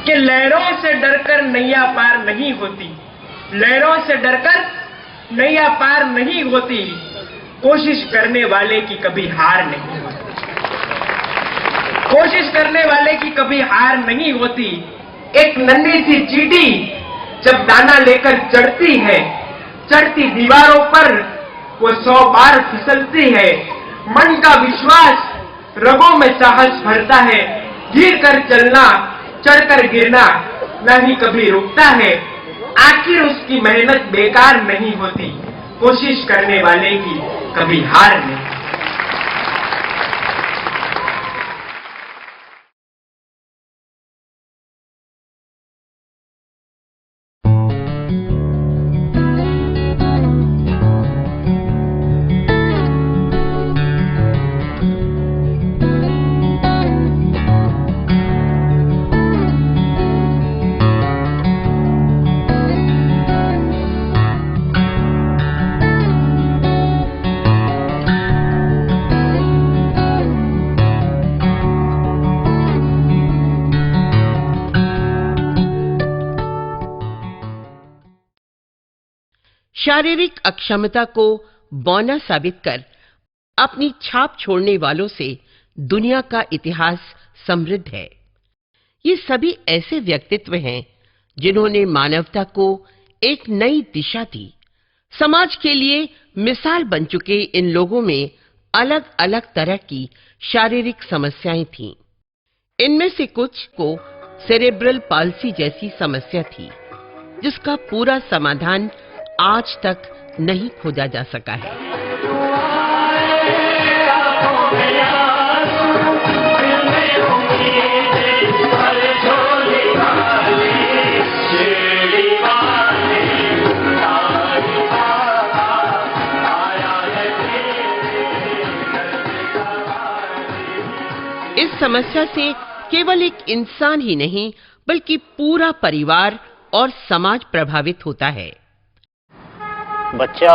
कि लहरों से डरकर नैया पार नहीं होती, लहरों से डरकर नैया पार नहीं होती, कोशिश करने वाले की कभी हार नहीं होती, कोशिश करने वाले की कभी हार नहीं होती। एक नन्ही सी चींटी जब दाना लेकर चढ़ती है, चढ़ती दीवारों पर वो 100 बार फिसलती है। मन का विश्वास रगों में साहस भरता है, गिर कर चलना, चढ़कर गिरना नहीं कभी रुकता है। आखिर उसकी मेहनत बेकार नहीं होती, कोशिश करने वाले की कभी हार नहीं। शारीरिक अक्षमता को बौना साबित कर अपनी छाप छोड़ने वालों से दुनिया का इतिहास समृद्ध है। ये सभी ऐसे व्यक्तित्व हैं जिन्होंने मानवता को एक नई दिशा दी। समाज के लिए मिसाल बन चुके इन लोगों में अलग अलग तरह की शारीरिक समस्याएं थीं। इनमें से कुछ को सेरेब्रल पाल्सी जैसी समस्या थी, जिसका पूरा समाधान आज तक नहीं खोजा जा सका है। इस समस्या से केवल एक इंसान ही नहीं बल्कि पूरा परिवार और समाज प्रभावित होता है। बच्चा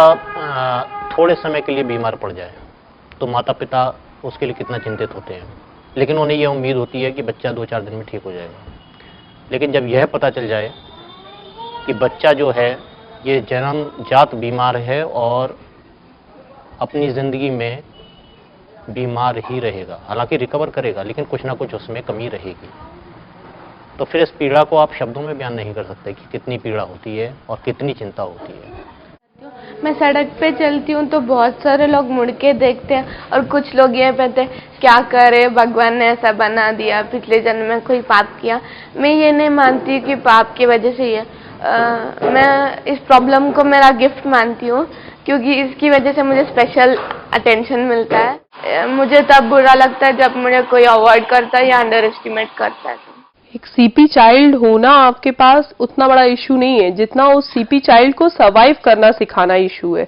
थोड़े समय के लिए बीमार पड़ जाए तो माता पिता उसके लिए कितना चिंतित होते हैं, लेकिन उन्हें यह उम्मीद होती है कि बच्चा 2-4 दिन में ठीक हो जाएगा। लेकिन जब यह पता चल जाए कि बच्चा जो है ये जन्मजात बीमार है और अपनी ज़िंदगी में बीमार ही रहेगा, हालांकि रिकवर करेगा लेकिन कुछ ना कुछ उसमें कमी रहेगी, तो फिर इस पीड़ा को आप शब्दों में बयान नहीं कर सकते कि कितनी पीड़ा होती है और कितनी चिंता होती है। मैं सड़क पे चलती हूँ तो बहुत सारे लोग मुड़ के देखते हैं और कुछ लोग ये कहते हैं क्या करे, भगवान ने ऐसा बना दिया, पिछले जन्म में कोई पाप किया। मैं ये नहीं मानती कि पाप की वजह से ये मैं इस प्रॉब्लम को मेरा गिफ्ट मानती हूँ, क्योंकि इसकी वजह से मुझे स्पेशल अटेंशन मिलता है। मुझे तब बुरा लगता है जब मुझे कोई अवॉइड करता है या अंडर एस्टिमेट करता है। एक सीपी चाइल्ड होना आपके पास उतना बड़ा इशू नहीं है जितना उस सीपी चाइल्ड को सरवाइव करना सिखाना इशू है।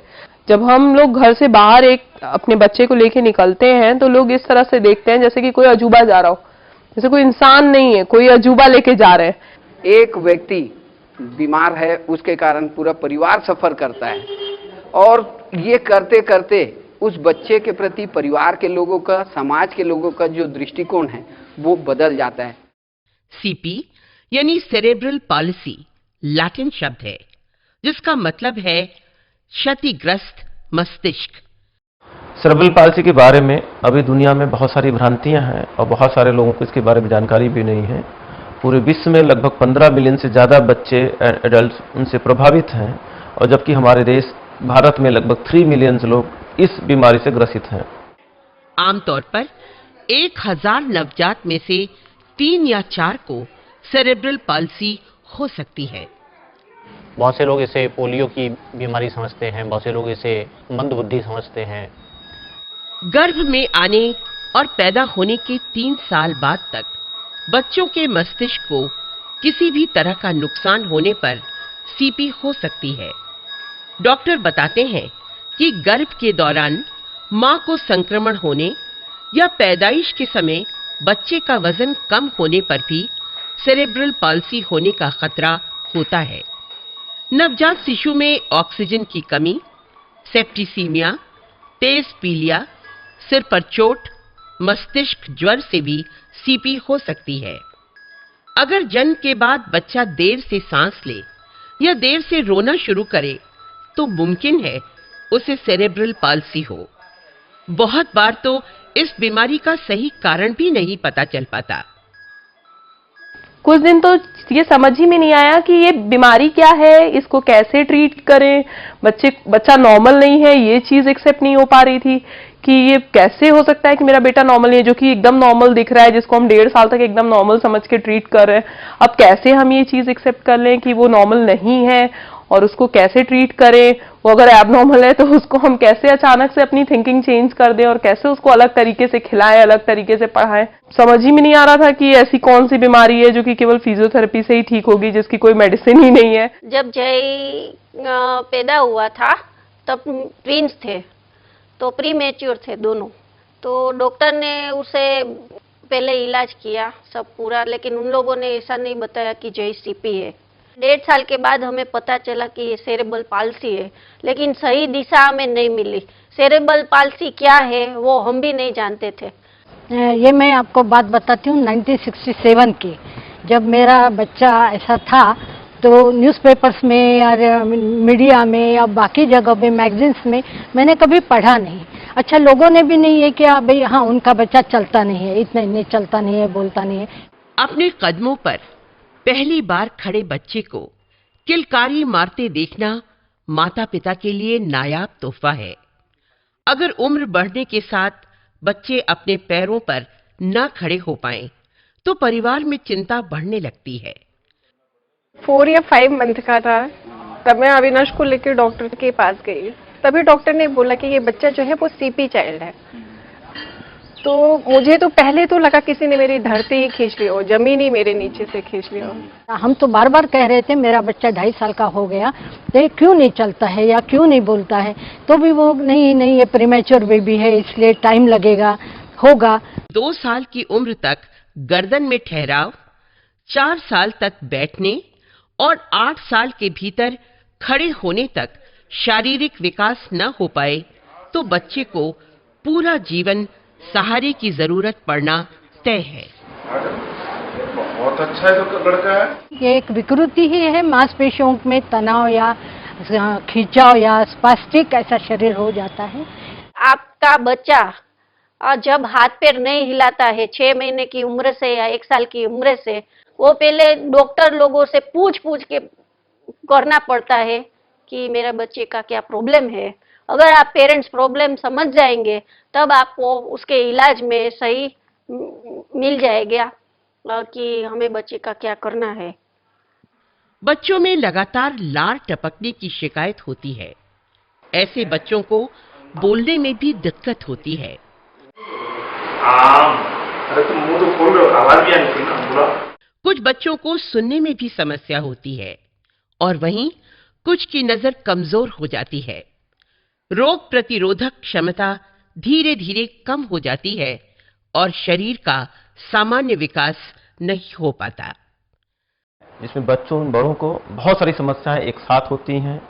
जब हम लोग घर से बाहर एक अपने बच्चे को लेके निकलते हैं तो लोग इस तरह से देखते हैं जैसे कि कोई अजूबा जा रहा हो, जैसे कोई इंसान नहीं है, कोई अजूबा लेके जा रहे हैं। एक व्यक्ति बीमार है उसके कारण पूरा परिवार सफर करता है, और ये करते करते उस बच्चे के प्रति परिवार के लोगों का, समाज के लोगों का जो दृष्टिकोण है वो बदल जाता है। सीपी यानी सेरेब्रल पॉलिसी लैटिन शब्द है जिसका मतलब है क्षतिग्रस्त मस्तिष्क। सेरेब्रल पॉलिसी के बारे में अभी दुनिया में बहुत सारी भ्रांतियां हैं और बहुत सारे लोगों को इसके बारे में जानकारी भी नहीं है। पूरे विश्व में लगभग 15 मिलियन से ज़्यादा बच्चे एडल्ट उनसे प्रभावित हैं, और जबकि हमारे देश भारत में लगभग 3 मिलियन लोग इस बीमारी से ग्रसित हैं। आमतौर पर 1000 नवजात में से 3 या 4 को सेरेब्रल पॉलिसी हो सकती है। बहुत से लोग इसे पोलियो की बीमारी समझते हैं, बहुत से लोग इसे मंदबुद्धि समझते हैं। गर्भ में आने और पैदा होने के 3 साल बाद तक बच्चों के मस्तिष्क को किसी भी तरह का नुकसान होने पर सीपी हो सकती है। डॉक्टर बताते हैं कि गर्भ के दौरान मां को संक्रमण होने या पैदाइश के समय बच्चे का वजन कम होने पर भी सेरेब्रल पॉलिसी होने का खतरा होता है। नवजात शिशु में ऑक्सीजन की कमी, सेप्टिसीमिया, तेज पीलिया, सिर पर चोट, मस्तिष्क ज्वर से भी सीपी हो सकती है। अगर जन्म के बाद बच्चा देर से सांस ले या देर से रोना शुरू करे तो मुमकिन है उसे सेरेब्रल पाल्सी हो। बहुत बार तो इस बीमारी का सही कारण भी नहीं पता चल पाता। कुछ दिन तो ये समझ ही में नहीं आया कि ये बीमारी क्या है, इसको कैसे ट्रीट करें। बच्चा नॉर्मल नहीं है, ये चीज एक्सेप्ट नहीं हो पा रही थी कि ये कैसे हो सकता है कि मेरा बेटा नॉर्मल नहीं है, जो कि एकदम नॉर्मल दिख रहा है, जिसको हम 1.5 साल तक एकदम नॉर्मल समझ के ट्रीट कर रहे हैं। अब कैसे हम ये चीज एक्सेप्ट कर लें कि वो नॉर्मल नहीं है और उसको कैसे ट्रीट करें। वो अगर एबनॉर्मल है तो उसको हम कैसे अचानक से अपनी थिंकिंग चेंज कर दें और कैसे उसको अलग तरीके से खिलाएं, अलग तरीके से पढ़ाएं। समझ ही में नहीं आ रहा था कि ऐसी कौन सी बीमारी है जो कि केवल फिजियोथेरेपी से ही ठीक होगी, जिसकी कोई मेडिसिन ही नहीं है। जब जय पैदा हुआ था तब ट्विंस थे, तो प्री मैच्योर थे दोनों। तो डॉक्टर ने उसे पहले इलाज किया सब पूरा, लेकिन उन लोगों ने ऐसा नहीं बताया कि जय सीपी है। 1.5 साल के बाद हमें पता चला कि ये सेरेब्रल पाल्सी है, लेकिन सही दिशा हमें नहीं मिली। सेरेब्रल पाल्सी क्या है वो हम भी नहीं जानते थे। ये मैं आपको बात बताती हूँ 1967 की, जब मेरा बच्चा ऐसा था तो न्यूज़पेपर्स में या मीडिया में या बाकी जगह पे मैगजीन्स में मैंने कभी पढ़ा नहीं। अच्छा, लोगों ने भी नहीं है कि भाई हाँ उनका बच्चा चलता नहीं है, इतना नहीं चलता नहीं है, बोलता नहीं है। अपने कदमों पर पहली बार खड़े बच्चे को किलकारी मारते देखना माता पिता के लिए नायाब तोहफा है। अगर उम्र बढ़ने के साथ बच्चे अपने पैरों पर न खड़े हो पाएं, तो परिवार में चिंता बढ़ने लगती है। 4 या 5 मंथ का था तब मैं अविनाश को लेकर डॉक्टर के पास गई। तभी डॉक्टर ने बोला कि ये बच्चा जो है वो सीपी चाइल्ड है। तो मुझे तो पहले तो लगा किसी ने मेरी धरती ही खींच ली हो, जमीन ही मेरे नीचे से खींच ली हो। हम तो बार बार कह रहे थे मेरा बच्चा 2.5 साल का हो गया तो ये क्यों नहीं चलता है या क्यों नहीं बोलता है, तो भी वो नहीं ये प्रीमैच्योर बेबी है इसलिए टाइम लगेगा, होगा। 2 साल की उम्र तक गर्दन में ठहराव, 4 साल तक बैठने और 8 साल के भीतर खड़े होने तक शारीरिक विकास न हो पाए तो बच्चे को पूरा जीवन सहारे की जरूरत पड़ना तय है। बहुत अच्छा है तो लड़का है। ये एक विकृति ही है, मांसपेशियों में तनाव या खिंचाव या स्पास्टिक ऐसा शरीर हो जाता है। आपका बच्चा जब हाथ पैर नहीं हिलाता है 6 महीने की उम्र से या 1 साल की उम्र से, वो पहले डॉक्टर लोगों से पूछ के करना पड़ता है कि मेरा बच्चे का क्या प्रॉब्लम है। अगर आप पेरेंट्स प्रॉब्लम समझ जाएंगे तब आपको उसके इलाज में सही मिल जाएगा कि हमें बच्चे का क्या करना है। बच्चों में लगातार लार टपकने की शिकायत होती है। ऐसे बच्चों को बोलने में भी दिक्कत होती है। अरे तुम मुंह तो खोल रहे हो, आवाज भी नहीं बोला। कुछ बच्चों को सुनने में भी समस्या होती है और वहीं कुछ की नजर कमजोर हो जाती है। रोग प्रतिरोधक क्षमता धीरे धीरे कम हो जाती है और शरीर का सामान्य विकास नहीं हो पाता। इसमें बच्चों बड़ों को बहुत सारी समस्याएं एक साथ होती हैं।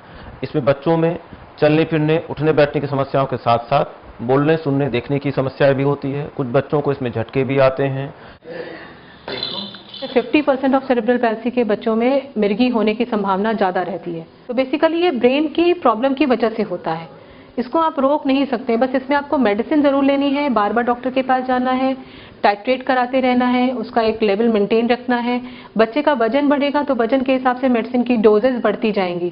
इसमें बच्चों में चलने फिरने उठने बैठने की समस्याओं के साथ साथ बोलने सुनने देखने की समस्याएं भी होती है। कुछ बच्चों को इसमें झटके भी आते हैं। 50% ऑफ सेरेब्रल पैल्सी के बच्चों में मिर्गी होने की संभावना ज़्यादा रहती है। तो बेसिकली ये ब्रेन की प्रॉब्लम की वजह से होता है, इसको आप रोक नहीं सकते। बस इसमें आपको मेडिसिन ज़रूर लेनी है, बार बार डॉक्टर के पास जाना है, टाइट्रेट कराते रहना है, उसका एक लेवल मेंटेन रखना है। बच्चे का वजन बढ़ेगा तो वजन के हिसाब से मेडिसिन की डोजेज बढ़ती जाएंगी।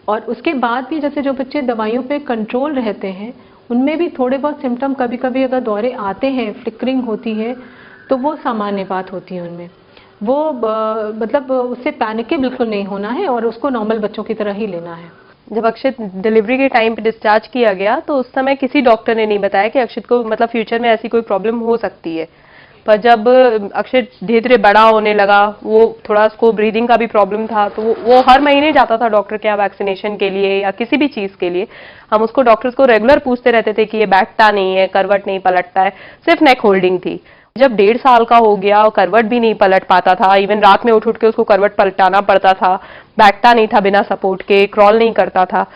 और उसके बाद भी जैसे जो बच्चे दवाइयों पे कंट्रोल रहते हैं उनमें भी थोड़े बहुत सिम्टम कभी कभी अगर दौरे आते हैं, फ्लिकरिंग होती है, तो वो सामान्य बात होती है उनमें। वो मतलब उससे पैनिक के बिल्कुल नहीं होना है और उसको नॉर्मल बच्चों की तरह ही लेना है। जब अक्षित डिलीवरी के टाइम पे डिस्चार्ज किया गया तो उस समय किसी डॉक्टर ने नहीं बताया कि अक्षित को मतलब फ्यूचर में ऐसी कोई प्रॉब्लम हो सकती है। पर जब अक्षित धीरे धीरे बड़ा होने लगा, वो थोड़ा उसको ब्रीदिंग का भी प्रॉब्लम था, तो वो हर महीने जाता था डॉक्टर के यहाँ वैक्सीनेशन के लिए या किसी भी चीज़ के लिए। हम उसको डॉक्टर्स को रेगुलर पूछते रहते थे कि ये बैठता नहीं है, करवट नहीं पलटता है, सिर्फ नेक होल्डिंग थी। जब 1.5 साल का हो गया और करवट भी नहीं पलट पाता था, इवन रात में उठ के उसको करवट पलटाना पड़ता था, बैठता नहीं था बिना सपोर्ट के, क्रॉल नहीं करता था।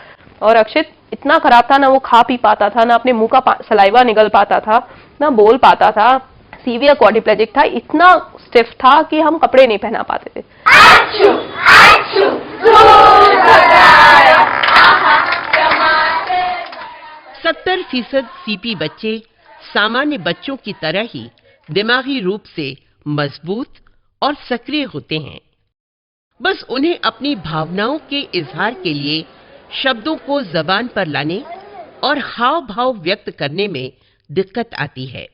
और अक्षित इतना खराब था, ना वो खा पी पाता था, ना अपने मुंह का सलाइवा निगल पाता था, ना बोल पाता था, सीवियर क्वाड्रिप्लेजिक था, इतना स्टिफ था कि हम कपड़े नहीं पहना पाते थे। 70% सीपी बच्चे सामान्य बच्चों की तरह ही दिमागी रूप से मजबूत और सक्रिय होते हैं। बस उन्हें अपनी भावनाओं के इजहार के लिए शब्दों को जबान पर लाने और हाव भाव व्यक्त करने में दिक्कत आती है।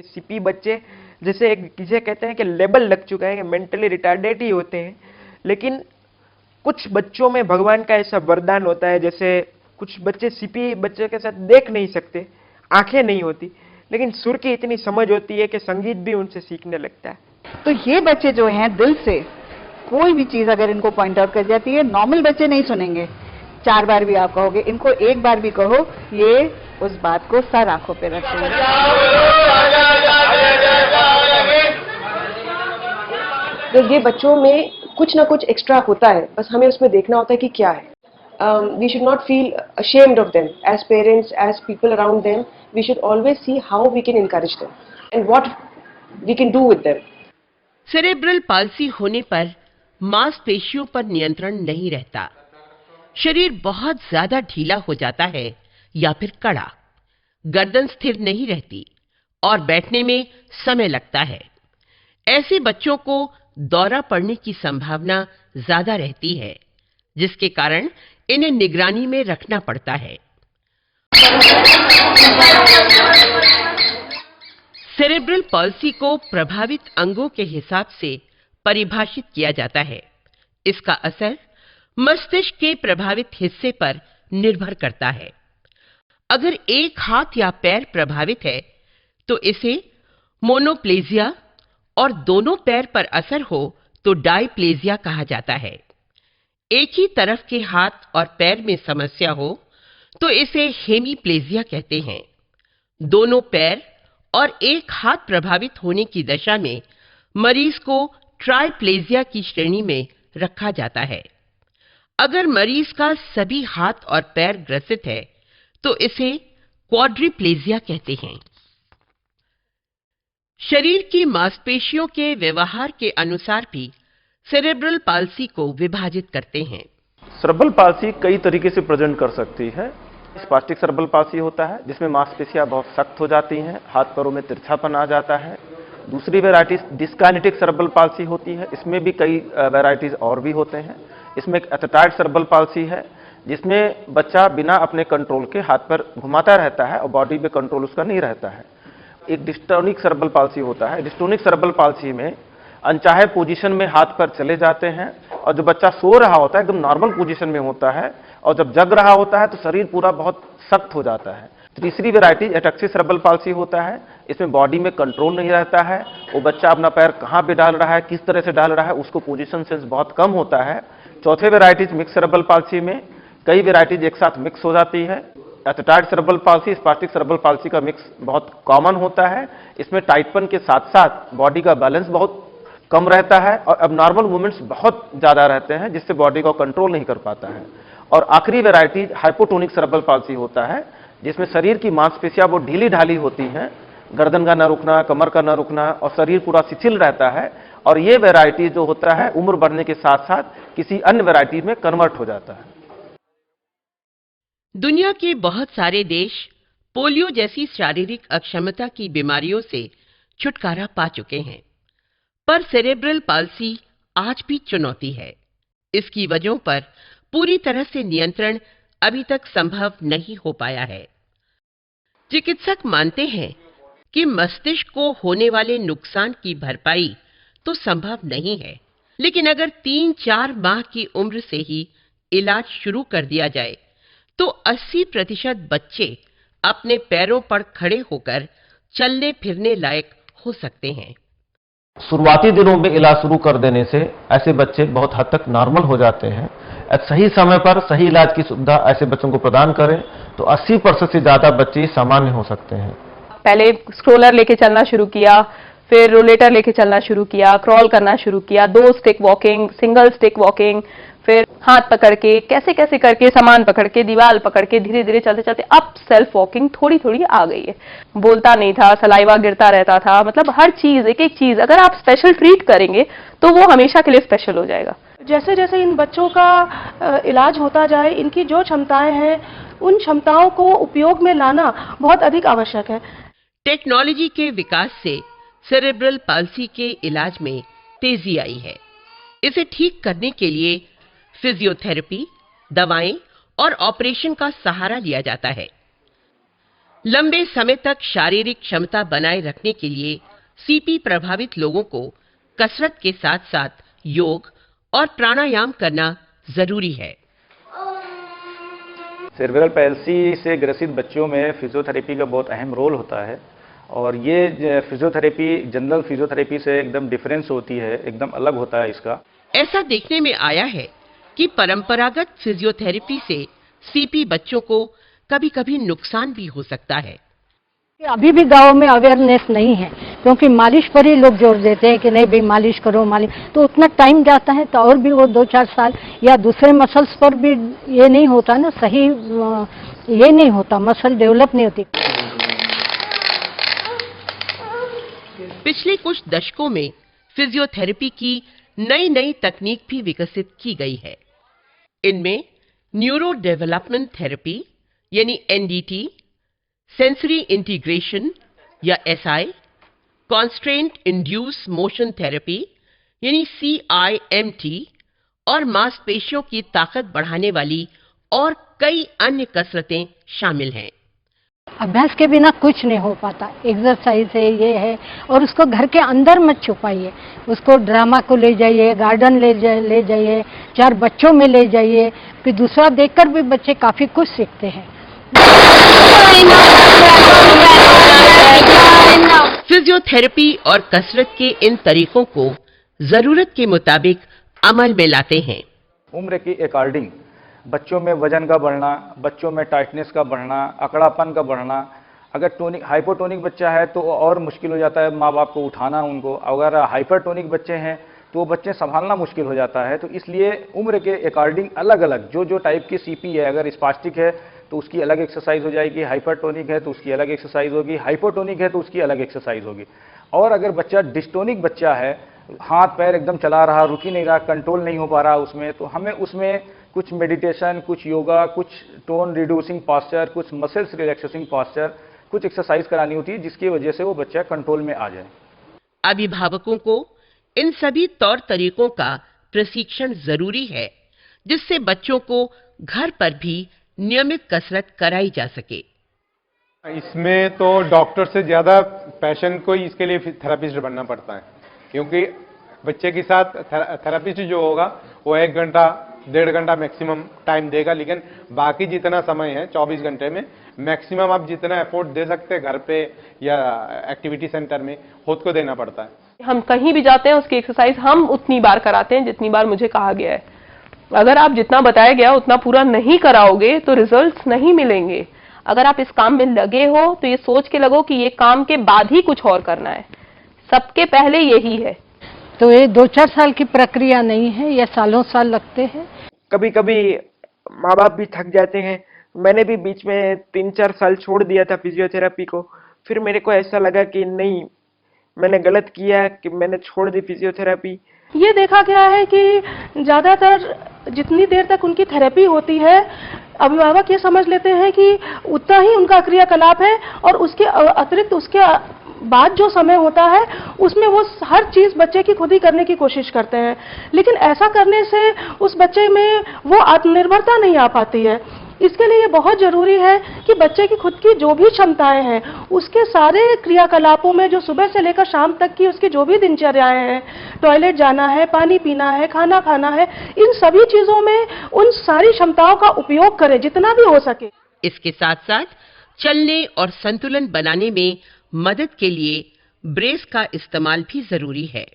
सीपी बच्चे जिसे कहते हैं कि लेबल लग चुका है कि मेंटली रिटार्डेड ही होते हैं, लेकिन कुछ बच्चों में भगवान का ऐसा वरदान होता है, जैसे कुछ बच्चे सीपी बच्चे के साथ देख नहीं सकते, आंखें नहीं होती, लेकिन सुर की इतनी समझ होती है कि संगीत भी उनसे सीखने लगता है। तो ये बच्चे जो हैं दिल से कोई भी चीज अगर इनको पॉइंट आउट कर जाती है, नॉर्मल बच्चे नहीं सुनेंगे। 4 बार भी आप कहोगे, इनको 1 बार भी कहो, ये उस बात को सर आंखों पे रखते हैं। तो ये बच्चों में कुछ ना कुछ एक्स्ट्रा होता है, बस हमें उसमें देखना होता है कि क्या है। We should not feel ashamed of them as parents, as people around them. We should always see how we can encourage them and what we can do with them. Cerebral palsy होने पर मांसपेशियों पर नियंत्रण नहीं रहता। शरीर बहुत ज्यादा ढीला हो जाता है या फिर कड़ा, गर्दन स्थिर नहीं रहती और बैठने में समय लगता है। ऐसे बच्चों को दौरा पड़ने की संभावना ज्यादा रहती है, जिसके कारण इन्हें निगरानी में रखना पड़ता है। सेरेब्रल पॉल्सी को प्रभावित अंगों के हिसाब से परिभाषित किया जाता है। इसका असर मस्तिष्क के प्रभावित हिस्से पर निर्भर करता है। अगर एक हाथ या पैर प्रभावित है तो इसे मोनोप्लेजिया और दोनों पैर पर असर हो तो डायप्लेजिया कहा जाता है। एक ही तरफ के हाथ और पैर में समस्या हो तो इसे हेमीप्लेजिया कहते हैं। दोनों पैर और एक हाथ प्रभावित होने की दशा में मरीज को ट्राइप्लेजिया की श्रेणी में रखा जाता है। अगर मरीज का सभी हाथ और पैर ग्रसित है तो इसे क्वाड्रिप्लेजिया कहते हैं। शरीर की मांसपेशियों के व्यवहार के अनुसार भी सेरेब्रल पाल्सी को विभाजित करते हैं। सेरेब्रल पाल्सी कई तरीके से प्रेजेंट कर सकती है। स्पास्टिक सेरेब्रल पाल्सी होता है जिसमें मांसपेशियां बहुत सख्त हो जाती हैं, हाथ पैरों में तिरछापन आ जाता है। दूसरी वैरायटी डिस्काइनेटिक सेरेब्रल पाल्सी होती है। इसमें भी कई वैरायटीज और भी होते हैं। इसमें एक एथेटाइड सेरेब्रल पाल्सी है जिसमें बच्चा बिना अपने कंट्रोल के हाथ पैर घुमाता रहता है और बॉडी पे कंट्रोल उसका नहीं रहता है। एक डिस्टोनिक सेरेब्रल पाल्सी होता है। डिस्टोनिक सेरेब्रल पाल्सी में अनचाहे पोजीशन में हाथ पैर चले जाते हैं और जो बच्चा सो रहा होता है एकदम नॉर्मल पोजीशन में होता है और जब जग रहा होता है तो शरीर पूरा बहुत सख्त हो जाता है। तीसरी वैरायटी एटैक्सिस सेरेब्रल पाल्सी होता है। इसमें बॉडी में कंट्रोल नहीं रहता है, वो बच्चा अपना पैर कहाँ पे डाल रहा है, किस तरह से डाल रहा है, उसको पोजीशन सेंस बहुत कम होता है। चौथे वैरायटीज मिक्स सेरेब्रल पाल्सी में कई वैरायटीज एक साथ मिक्स हो जाती है। Athetoid cerebral palsy, spastic cerebral palsy का मिक्स बहुत कॉमन होता है। इसमें टाइटपन के साथ साथ बॉडी का बैलेंस बहुत कम रहता है और अबनॉर्मल मूवमेंट्स बहुत ज्यादा रहते हैं जिससे बॉडी को कंट्रोल नहीं कर पाता है। और आखिरी वैरायटी हाइपोटोनिक सेरेब्रल पाल्सी होता है जिसमें शरीर की मांसपेशियां वो ढीली ढाली होती हैं, गर्दन का न रुकना, कमर का न रुकना और शरीर पूरा शिथिल रहता है। और ये वैरायटी जो होता है उम्र बढ़ने के साथ साथ किसी अन्य वैरायटी में कन्वर्ट हो जाता है। दुनिया के बहुत सारे देश पोलियो जैसी शारीरिक अक्षमता की बीमारियों से छुटकारा पा चुके हैं, पर सेरेब्रल पाल्सी आज भी चुनौती है। इसकी वजहों पर पूरी तरह से नियंत्रण अभी तक संभव नहीं हो पाया है। चिकित्सक मानते हैं कि मस्तिष्क को होने वाले नुकसान की भरपाई तो संभव नहीं है, लेकिन अगर 3-4 माह की उम्र से ही इलाज शुरू कर दिया जाए तो 80% बच्चे अपने पैरों पर खड़े होकर चलने फिरने लायक हो सकते हैं। शुरुआती दिनों में इलाज शुरू कर देने से ऐसे बच्चे बहुत हद तक नॉर्मल हो जाते हैं। सही समय पर सही इलाज की सुविधा ऐसे बच्चों को प्रदान करें तो 80% से ज्यादा बच्चे सामान्य हो सकते हैं। पहले स्क्रोलर लेके चलना शुरू किया, फिर रोलेटर लेके चलना शुरू किया, क्रॉल करना शुरू किया, 2 stick walking, single stick walking, फिर हाथ पकड़ के कैसे कैसे करके, सामान पकड़ के, दीवार पकड़ के, धीरे धीरे चलते चलते अब सेल्फ वॉकिंग थोड़ी थोड़ी आ गई है। बोलता नहीं था, सलाइवा गिरता रहता था, मतलब हर चीज, एक एक चीज अगर आप स्पेशल ट्रीट करेंगे तो वो हमेशा के लिए स्पेशल हो जाएगा। जैसे जैसे इन बच्चों का इलाज होता जाए, इनकी जो क्षमताएं हैं उन क्षमताओं को उपयोग में लाना बहुत अधिक आवश्यक है। टेक्नोलॉजी के विकास से सेरेब्रल पाल्सी के इलाज में तेजी आई है। इसे ठीक करने के लिए फिजियोथेरेपी, दवाएं और ऑपरेशन का सहारा लिया जाता है। लंबे समय तक शारीरिक क्षमता बनाए रखने के लिए सीपी प्रभावित लोगों को कसरत के साथ साथ योग और प्राणायाम करना जरूरी है। सेरेब्रल पैल्सी से ग्रसित बच्चों में फिजियोथेरेपी का बहुत अहम रोल होता है और ये फिजियोथेरेपी जनरल फिजियोथेरेपी से एकदम डिफरेंस होती है, एकदम अलग होता है इसका। ऐसा देखने में आया है कि परंपरागत फिजियोथेरेपी से सीपी बच्चों को कभी-कभी नुकसान भी हो सकता है। अभी भी गांव में अवेयरनेस नहीं है, क्योंकि मालिश पर ही लोग जोर देते हैं कि नहीं भाई मालिश करो, मालिश, तो उतना टाइम जाता है तो और भी वो 2-4 साल, या दूसरे मसल्स पर भी ये नहीं होता ना, सही ये नहीं होता, मसल डेवलप नहीं होती। पिछले कुछ दशकों में फिजियोथेरेपी की नई नई तकनीक भी विकसित की गई है। इनमें न्यूरो डेवलपमेंट थेरेपी यानी एनडीटी, सेंसरी इंटीग्रेशन या SI, constraint induce motion therapy यानी सीआईएमटी और मांसपेशियों की ताकत बढ़ाने वाली और कई अन्य कसरतें शामिल हैं। अभ्यास के बिना कुछ नहीं हो पाता, एक्सरसाइज है, ये है, और उसको घर के अंदर मत छुपाइए, उसको ड्रामा को ले जाइए, गार्डन ले जाइए, 4 बच्चों में ले जाइए, फिर दूसरा देखकर भी बच्चे काफी कुछ सीखते हैं। फिजियोथेरेपी और कसरत के इन तरीकों को जरूरत के मुताबिक अमल में लाते हैं। उम्र के अकॉर्डिंग बच्चों में वजन का बढ़ना, बच्चों में टाइटनेस का बढ़ना, अकड़ापन का बढ़ना, अगर टोनिक हाइपोटोनिक बच्चा है तो और मुश्किल हो जाता है माँ बाप को उठाना उनको, अगर हाइपरटोनिक बच्चे हैं तो बच्चे संभालना मुश्किल हो जाता है। तो इसलिए उम्र के अकॉर्डिंग अलग अलग जो टाइप की सीपी है, अगर स्पास्टिक है तो उसकी अलग एक्सरसाइज हो जाएगी, हाइपरटोनिक है तो उसकी अलग एक्सरसाइज होगी, हाइपोटोनिक है तो उसकी अलग एक्सरसाइज होगी। और अगर बच्चा डिस्टोनिक बच्चा है, हाथ पैर एकदम चला रहा, रुक ही नहीं रहा, कंट्रोल नहीं हो पा रहा उसमें, तो हमें उसमें कुछ मेडिटेशन, कुछ योगा, कुछ टोन रिड्यूसिंग पॉस्चर, कुछ मसल्स रिलैक्सेसिंग पॉस्चर, कुछ एक्सरसाइज करानी होती है जिसकी वजह से वो बच्चा कंट्रोल में आ जाए। अभिभावकों को इन सभी तौर तरीकों का प्रशिक्षण जरूरी है, जिससे बच्चों को घर पर भी नियमित कसरत कराई जा सके। इसमें तो डॉक्टर से ज्यादा पेशेंट को इसके लिए थेरेपिस्ट बनना पड़ता है, क्योंकि बच्चे के साथ थेरेपिस्ट जो होगा वो 1 घंटा 1.5 घंटा मैक्सिमम टाइम देगा, लेकिन बाकी जितना समय है 24 घंटे में मैक्सिमम आप जितना एफर्ट दे सकते हैं घर पे या एक्टिविटी सेंटर में खुद को देना पड़ता है। हम कहीं भी जाते हैं उसकी एक्सरसाइज हम उतनी बार कराते हैं जितनी बार मुझे कहा गया है। अगर आप जितना बताया गया उतना पूरा नहीं कराओगे तो रिजल्ट्स नहीं मिलेंगे। अगर आप इस काम में लगे हो तो ये सोच के लगो कि ये काम के बाद ही कुछ और करना है, सबके पहले यही है। तो ये 2-4 साल की प्रक्रिया नहीं है, ये सालों साल लगते हैं। कभी कभी माँ बाप भी थक जाते हैं। मैंने भी बीच में 3-4 साल छोड़ दिया था फिजियोथेरेपी को। फिर मेरे को ऐसा लगा कि नहीं, मैंने गलत किया कि मैंने छोड़ दी फिजियोथेरेपी। ये देखा गया है कि ज्यादातर जितनी देर तक उनकी थेरेपी होती है, अभिभावक ये समझ लेते हैं कि उतना ही उनका क्रियाकलाप है और उसके अतिरिक्त उसके बाद जो समय होता है उसमें वो हर चीज बच्चे की खुद ही करने की कोशिश करते हैं। लेकिन ऐसा करने से उस बच्चे में वो आत्मनिर्भरता नहीं आ पाती है। इसके लिए ये बहुत जरूरी है कि बच्चे की खुद की जो भी क्षमताएं हैं, उसके सारे क्रियाकलापों में जो सुबह से लेकर शाम तक की उसकी जो भी दिनचर्याएं हैं, टॉयलेट जाना है, पानी पीना है, खाना खाना है, इन सभी चीजों में उन सारी क्षमताओं का उपयोग करें जितना भी हो सके। इसके साथ साथ चलने और संतुलन बनाने में मदद के लिए ब्रेस का इस्तेमाल भी जरूरी है।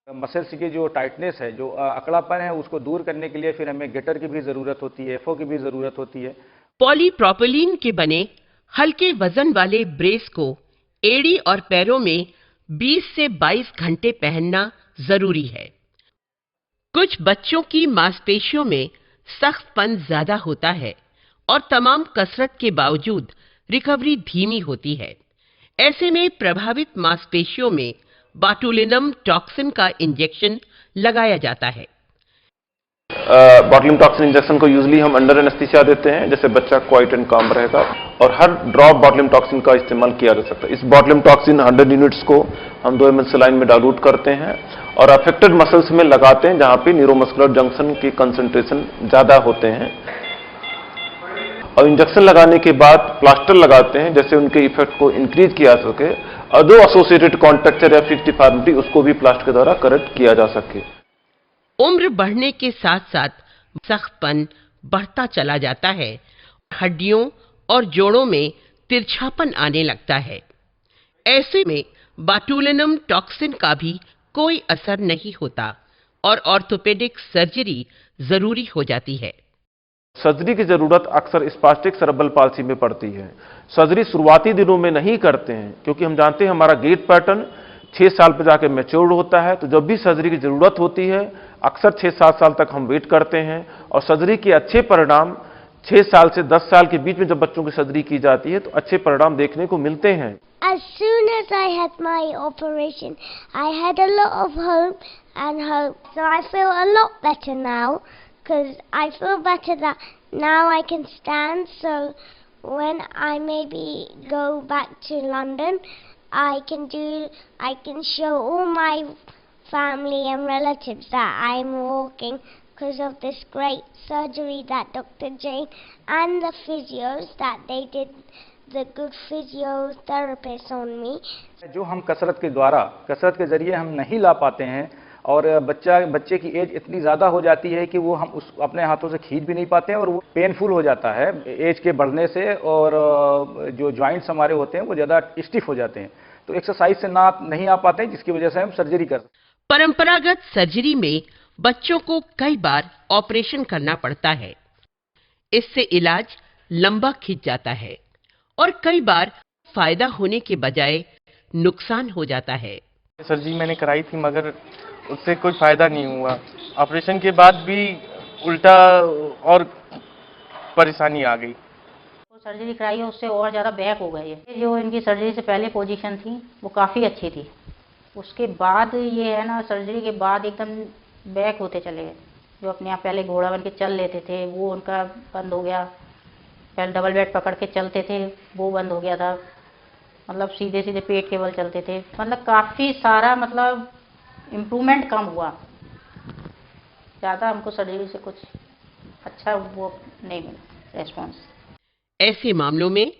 मसल्स की जो टाइटनेस है, जो अकड़ापन है, उसको दूर करने के लिए फिर हमें गेटर की भी जरूरत होती है, एफओ की भी जरूरत होती है। पॉलीप्रोपिलीन के बने हल्के वजन वाले ब्रेस को एड़ी और पैरों में 20 से 22 घंटे पहनना जरूरी है। कुछ बच्चों की मांसपेशियों में सख्तपन ज्यादा होता है और तमाम कसरत के बावजूद रिकवरी धीमी होती है। ऐसे में प्रभावित मांसपेशियों में बाटुलिनम टॉक्सिन का इंजेक्शन लगाया जाता है। बॉटुलिनम टॉक्सिन इंजेक्शन को यूजुअली हम अंडर एनेस्थीसिया देते हैं, जैसे बच्चा क्वाइट एंड काम रहेगा, और हर ड्रॉप बॉटुलिनम टॉक्सिन का इस्तेमाल किया जा सकता है। इस बॉटुलिनम टॉक्सिन 100 यूनिट्स को हम 2 ml सलाइन में डाइल्यूट करते हैं और अफेक्टेड मसल्स में लगाते हैं जहां पे न्यूरोमस्कुलर जंक्शन की कंसंट्रेशन ज्यादा होते हैं, और इंजेक्शन लगाने के बाद प्लास्टर लगाते हैं जैसे उनके इफेक्ट को इंक्रीज किया जा सके, और जो एसोसिएटेड कॉन्ट्रैक्चर या फिक्स्ड डिफॉर्मिटी उसको भी प्लास्टर के द्वारा करेक्ट किया जा सके। उम्र बढ़ने के साथ साथ सख्तपन बढ़ता चला जाता है, हड्डियों और जोड़ों में तिरछापन आने लगता है। ऐसे में बाटुलिनम टॉक्सिन का भी कोई असर नहीं होता और ऑर्थोपेडिक सर्जरी जरूरी हो जाती है। सर्जरी की जरूरत अक्सर स्पास्टिक सेरेब्रल पाल्सी में पड़ती है। सर्जरी शुरुआती दिनों में नहीं करते हैं क्योंकि हम जानते हैं हमारा गेट पैटर्न 6 साल पर जाके मैच्योर होता है, तो जब भी सर्जरी की जरूरत होती है अक्सर 6-7 साल तक हम वेट करते हैं, और सर्जरी के अच्छे परिणाम 6 साल से 10 साल के बीच में जब बच्चों की सर्जरी की जाती है तो अच्छे परिणाम देखने को मिलते हैं। As soon as I had my operation, I had a lot of hope, so I feel a lot better now, because I feel better that now I can stand, so when I maybe go back to London, I can show all my family and relatives that I'm walking because of this great surgery that Dr. Jane and the physios that they did, the good physiotherapists on me. जो हम कसरत के जरिए हम नहीं ला पाते हैं, और बच्चे की एज इतनी ज़्यादा हो जाती है कि वो हम अपने हाथों से खींच भी नहीं पाते हैं, और वो पेनफुल हो जाता है एज के बढ़ने से, और जो जॉइंट्स हमारे होते हैं वो ज़्यादा स्टिफ हो जाते हैं, तो एक्सरसाइज से नहीं आ पाते हैं, जिसकी वजह से हम सर्जरी करते हैं। परंपरागत सर्जरी में बच्चों को कई बार ऑपरेशन करना पड़ता है। इससे इलाज लंबा खिंच जाता है और कई बार फायदा होने के बजाय नुकसान हो जाता है। सर्जरी मैंने कराई थी मगर उससे कोई फायदा नहीं हुआ। ऑपरेशन के बाद भी उल्टा और परेशानी आ गई। सर्जरी कराई है उससे और ज़्यादा बैक हो गई है। जो इनकी सर्जरी से पहले पोजीशन थी वो काफ़ी अच्छी थी, उसके बाद ये है ना सर्जरी के बाद एकदम बैक होते चले गए। जो अपने आप पहले घोड़ा बन के चल लेते थे वो उनका बंद हो गया, पहले डबल बेड पकड़ के चलते थे वो बंद हो गया था, मतलब सीधे सीधे पेट के बल चलते थे, मतलब काफ़ी सारा मतलब इम्प्रूवमेंट कम हुआ। ज़्यादा हमको सर्जरी से कुछ अच्छा वो नहीं मिला रेस्पॉन्स। ऐसे मामलों में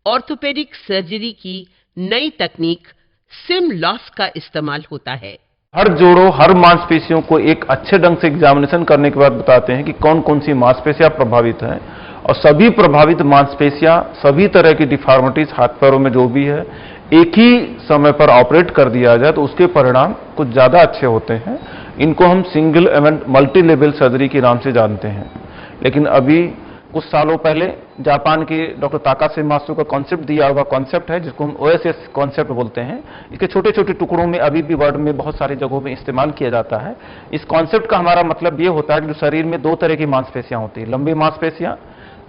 ऑर्थोपेडिक सर्जरी की नई तकनीक सिम लॉस का इस्तेमाल होता है। हर जोड़ों, हर मांसपेशियों को एक अच्छे ढंग से एग्जामिनेशन करने के बाद बताते हैं कि कौन कौन सी मांसपेशियां प्रभावित हैं, और सभी प्रभावित मांसपेशियां, सभी तरह की डिफॉर्मिटीज हाथ पैरों में जो भी है, एक ही समय पर ऑपरेट कर दिया जाए तो उसके परिणाम कुछ ज्यादा अच्छे होते हैं। इनको हम single event multi level surgery के नाम से जानते हैं। लेकिन अभी कुछ सालों पहले जापान के डॉक्टर ताकासे मात्सु का कॉन्सेप्ट दिया हुआ कॉन्सेप्ट है जिसको हम OSS कॉन्सेप्ट बोलते हैं। इसके छोटे छोटे टुकड़ों में अभी भी वर्ल्ड में बहुत सारी जगहों में इस्तेमाल किया जाता है। इस कॉन्सेप्ट का हमारा मतलब ये होता है कि जो शरीर में 2 तरह की मांसपेशियां होती है, लंबी मांसपेशियां,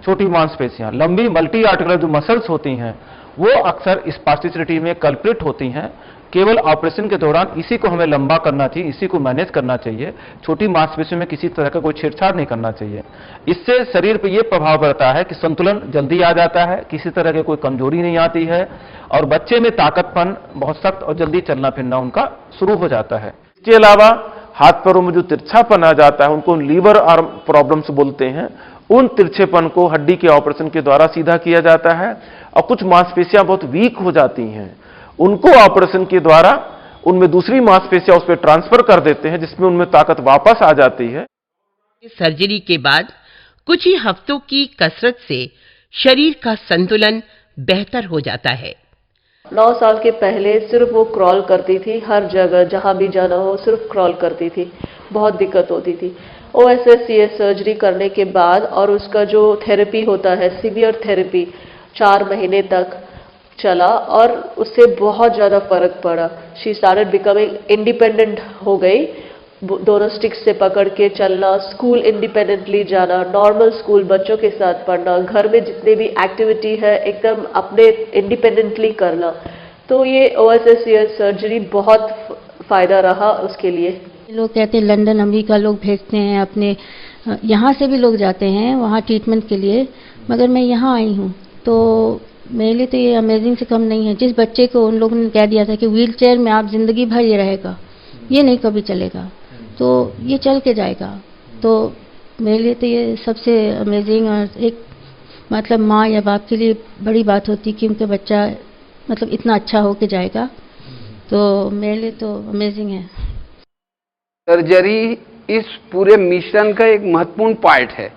छोटी मांसपेशियां। लंबी मल्टी आर्टिकुलर जो मसल्स होती हैं वो अक्सर स्पास्टिसिटी में कल्प्रिट होती हैं। केवल ऑपरेशन के दौरान इसी को हमें लंबा करना चाहिए, इसी को मैनेज करना चाहिए। छोटी मांसपेशियों में किसी तरह का कोई छेड़छाड़ नहीं करना चाहिए। इससे शरीर पर यह प्रभाव पड़ता है कि संतुलन जल्दी आ जाता है, किसी तरह की कोई कमजोरी नहीं आती है, और बच्चे में ताकतपन बहुत सख्त और जल्दी चलना फिरना उनका शुरू हो जाता है। इसके अलावा हाथ पैरों में जो तिरछापन आ जाता है उनको लीवर आर्म प्रॉब्लम्स बोलते हैं। उन तिरछेपन को हड्डी के ऑपरेशन के द्वारा सीधा किया जाता है, और कुछ मांसपेशियां बहुत वीक हो जाती हैं, उनको ऑपरेशन के द्वारा उनमें दूसरी मांसपेशियां उस पर ट्रांसफर कर देते हैं, जिसमें उनमें ताकत वापस आ जाती है। सर्जरी के बाद कुछ ही हफ्तों की कसरत से शरीर का संतुलन बेहतर हो जाता है। 9 साल के पहले सिर्फ वो क्रॉल करती थी, हर जगह जहां भी जाना हो सिर्फ क्रॉल करती थी, बहुत दिक्कत होती थी। OSS सर्जरी करने के बाद और उसका जो थेरेपी होता है सीवियर थेरेपी 4 महीने तक चला और उससे बहुत ज़्यादा फर्क पड़ा। शी स्टार्टेड बिकमिंग इंडिपेंडेंट हो गई दोनों स्टिक्स से पकड़ के चलना, स्कूल इंडिपेंडेंटली जाना, नॉर्मल स्कूल बच्चों के साथ पढ़ना, घर में जितने भी एक्टिविटी है एकदम अपने इंडिपेंडेंटली करना। तो ये OSSCS सर्जरी बहुत फ़ायदा रहा उसके लिए। लोग कहते हैं लंदन अमेरिका लोग भेजते हैं अपने, यहाँ से भी लोग जाते हैं वहाँ ट्रीटमेंट के लिए, मगर मैं यहाँ आई हूँ तो मेरे लिए तो ये अमेजिंग से कम नहीं है। जिस बच्चे को उन लोगों ने कह दिया था कि व्हील चेयर में आप जिंदगी भर ये रहेगा, ये नहीं कभी चलेगा, तो ये चल के जाएगा। तो मेरे लिए तो ये सबसे अमेजिंग और एक मतलब माँ या बाप के लिए बड़ी बात होती कि उनका बच्चा मतलब इतना अच्छा हो के जाएगा, तो मेरे लिए तो अमेजिंग है। सर्जरी इस पूरे मिशन का एक महत्वपूर्ण पार्ट है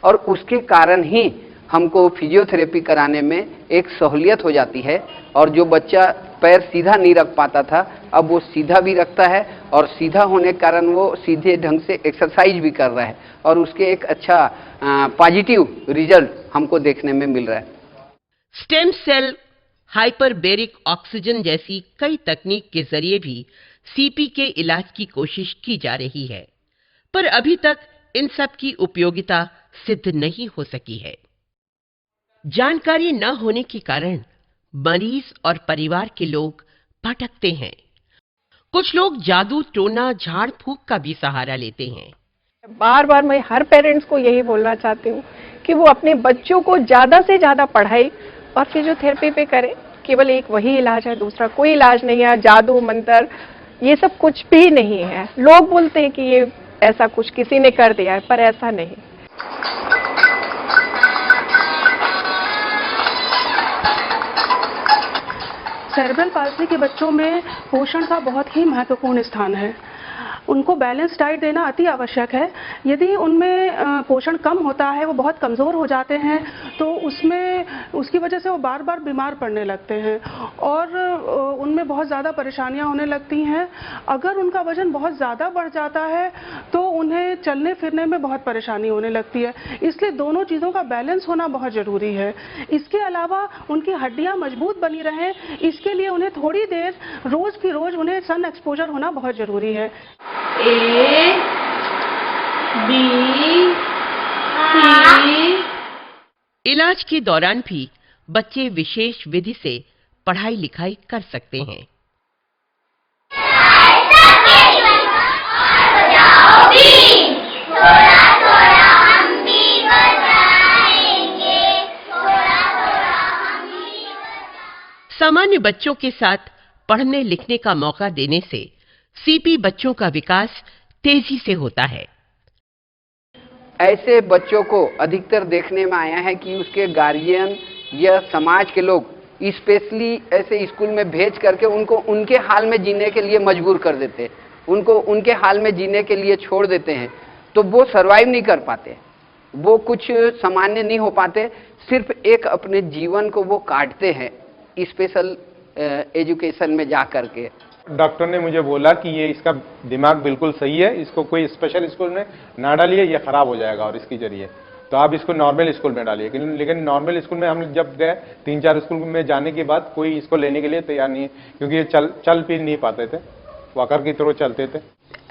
और उसके कारण ही हमको फिजियोथेरेपी कराने में एक सहूलियत हो जाती है। और जो बच्चा पैर सीधा नहीं रख पाता था अब वो सीधा भी रखता है और सीधा होने के कारण वो सीधे ढंग से एक्सरसाइज भी कर रहा है और उसके एक अच्छा पॉजिटिव रिजल्ट हमको देखने में मिल रहा है। स्टेम सेल, हाइपरबेरिक ऑक्सीजन जैसी कई तकनीक के जरिए भी सीपी के इलाज की कोशिश की जा रही है, पर अभी तक इन सब की उपयोगिता सिद्ध नहीं हो सकी है। जानकारी न होने के कारण मरीज और परिवार के लोग भटकते हैं। कुछ लोग जादू टोना झाड़ फूक का भी सहारा लेते हैं। बार बार मैं हर पेरेंट्स को यही बोलना चाहती हूँ कि वो अपने बच्चों को ज्यादा से ज्यादा पढ़ाई और फिजियोथेरेपी पे करें। केवल एक वही इलाज है, दूसरा कोई इलाज नहीं है। जादू मंत्र ये सब कुछ भी नहीं है। लोग बोलते हैं कि ये ऐसा कुछ किसी ने कर दिया है, पर ऐसा नहीं। सेरेब्रल पाल्सी के बच्चों में पोषण का बहुत ही महत्वपूर्ण स्थान है। उनको बैलेंस डाइट देना अति आवश्यक है। यदि उनमें पोषण कम होता है, वो बहुत कमज़ोर हो जाते हैं, तो उसकी वजह से वो बार बार बीमार पड़ने लगते हैं और उनमें बहुत ज़्यादा परेशानियां होने लगती हैं। अगर उनका वजन बहुत ज़्यादा बढ़ जाता है तो उन्हें चलने फिरने में बहुत परेशानी होने लगती है। इसलिए दोनों चीज़ों का बैलेंस होना बहुत ज़रूरी है। इसके अलावा उनकी हड्डियाँ मजबूत बनी रहें, इसके लिए उन्हें थोड़ी देर रोज़ की रोज़ उन्हें सन एक्सपोजर होना बहुत ज़रूरी है। A, B, C। इलाज के दौरान भी बच्चे विशेष विधि से पढ़ाई लिखाई कर सकते हैं। सामान्य बच्चों के साथ पढ़ने लिखने का मौका देने से सीपी बच्चों का विकास तेजी से होता है। ऐसे बच्चों को अधिकतर देखने में आया है कि उसके गार्जियन या समाज के लोग स्पेशली ऐसे स्कूल में भेज करके उनको उनके हाल में जीने के लिए मजबूर कर देते हैं, उनको उनके हाल में जीने के लिए छोड़ देते हैं, तो वो सरवाइव नहीं कर पाते, वो कुछ सामान्य नहीं हो पाते। सिर्फ एक अपने जीवन को वो काटते हैं स्पेशल एजुकेशन में जा करके। डॉक्टर ने मुझे बोला कि ये इसका दिमाग बिल्कुल सही है, इसको कोई स्पेशल स्कूल में ना डालिए, ये खराब हो जाएगा और इसकी जरिए तो आप इसको नॉर्मल स्कूल में डालिए। लेकिन नॉर्मल स्कूल में हम जब गए 3-4 स्कूल में जाने के बाद कोई इसको लेने के लिए तैयार नहीं है, क्योंकि ये चल फिर नहीं पाते थे, वॉकर की तरह चलते थे।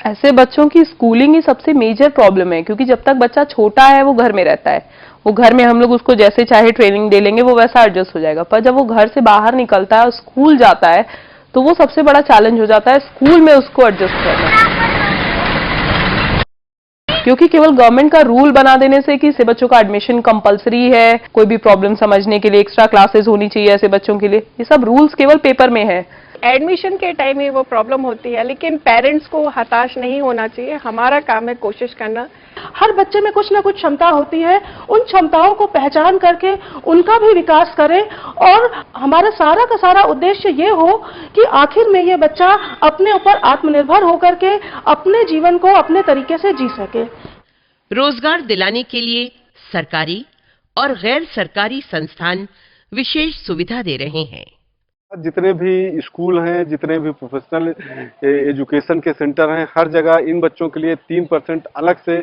ऐसे बच्चों की स्कूलिंग ही सबसे मेजर प्रॉब्लम है, क्योंकि जब तक बच्चा छोटा है वो घर में रहता है, वो घर में हम लोग उसको जैसे चाहे ट्रेनिंग दे लेंगे वो वैसा एडजस्ट हो जाएगा। पर जब वो घर से बाहर निकलता है और स्कूल जाता है तो वो सबसे बड़ा चैलेंज हो जाता है स्कूल में उसको एडजस्ट करना। क्योंकि केवल गवर्नमेंट का रूल बना देने से कि ऐसे बच्चों का एडमिशन कंपलसरी है, कोई भी प्रॉब्लम समझने के लिए एक्स्ट्रा क्लासेस होनी चाहिए ऐसे बच्चों के लिए, ये सब रूल्स केवल पेपर में है। एडमिशन के टाइम में वो प्रॉब्लम होती है, लेकिन पेरेंट्स को हताश नहीं होना चाहिए। हमारा काम है कोशिश करना। हर बच्चे में कुछ ना कुछ क्षमता होती है, उन क्षमताओं को पहचान करके उनका भी विकास करें और हमारा सारा का सारा उद्देश्य ये हो कि आखिर में ये बच्चा अपने ऊपर आत्मनिर्भर होकर के अपने जीवन को अपने तरीके से जी सके। रोजगार दिलाने के लिए सरकारी और गैर सरकारी संस्थान विशेष सुविधा दे रहे हैं। जितने भी स्कूल हैं, जितने भी प्रोफेशनल एजुकेशन के सेंटर हैं, हर जगह इन बच्चों के लिए 3% अलग से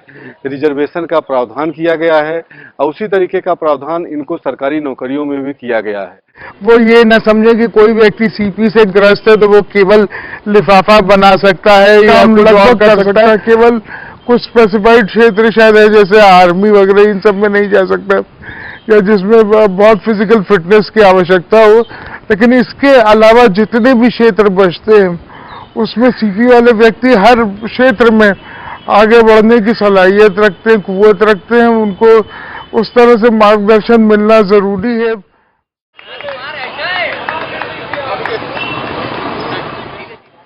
रिजर्वेशन का प्रावधान किया गया है और उसी तरीके का प्रावधान इनको सरकारी नौकरियों में भी किया गया है। वो ये न समझे कि कोई व्यक्ति सीपी से ग्रस्त है तो वो केवल लिफाफा बना सकता है या कुछ और कर सकता है। केवल कुछ स्पेसिफाइड क्षेत्र शायद है जैसे आर्मी वगैरह, इन सब में नहीं जा सकता या जिसमें बहुत फिजिकल फिटनेस की आवश्यकता हो। लेकिन इसके अलावा जितने भी क्षेत्र बचते हैं उसमें सीपी वाले व्यक्ति हर क्षेत्र में आगे बढ़ने की सलाहियत रखते हैं, कुव्वत रखते हैं। उनको उस तरह से मार्गदर्शन मिलना जरूरी है।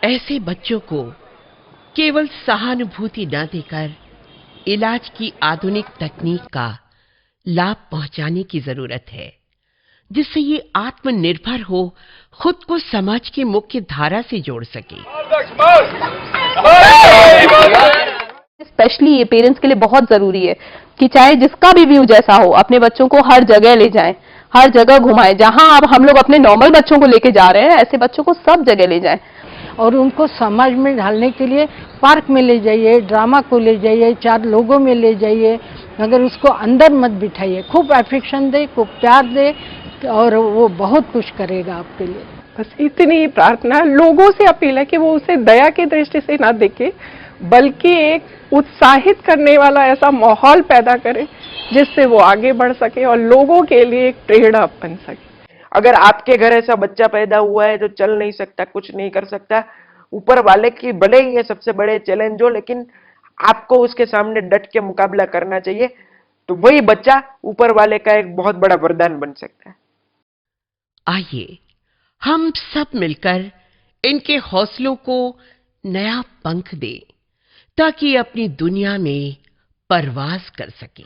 ऐसे बच्चों को केवल सहानुभूति न देकर इलाज की आधुनिक तकनीक का लाभ पहुंचाने की जरूरत है, जिससे ये आत्मनिर्भर हो, खुद को समाज की मुख्य धारा से जोड़ सके। स्पेशली ये पेरेंट्स के लिए बहुत जरूरी है कि चाहे जिसका भी व्यू जैसा हो, अपने बच्चों को हर जगह ले जाएं, हर जगह घुमाएं। जहां अब हम लोग अपने नॉर्मल बच्चों को लेके जा रहे हैं, ऐसे बच्चों को सब जगह ले जाएं। और उनको समाज में ढालने के लिए पार्क में ले जाइए, ड्रामा को ले जाइए, 4 लोगों में ले जाइए, मगर उसको अंदर मत बिठाइए। खूब अफेक्शन दे, खूब प्यार दे और वो बहुत कुछ करेगा आपके लिए। बस इतनी ही प्रार्थना, लोगों से अपील है कि वो उसे दया की दृष्टि से ना देखे, बल्कि एक उत्साहित करने वाला ऐसा माहौल पैदा करे जिससे वो आगे बढ़ सके और लोगों के लिए एक प्रेरणा बन सके। अगर आपके घर ऐसा बच्चा पैदा हुआ है जो चल नहीं सकता, कुछ नहीं कर सकता, ऊपर वाले की भले ही ये सबसे बड़े चैलेंज हो, लेकिन आपको उसके सामने डट के मुकाबला करना चाहिए, तो वही बच्चा ऊपर वाले का एक बहुत बड़ा वरदान बन सकता है। आइए हम सब मिलकर इनके हौसलों को नया पंख दें, ताकि अपनी दुनिया में परवाज कर सकें।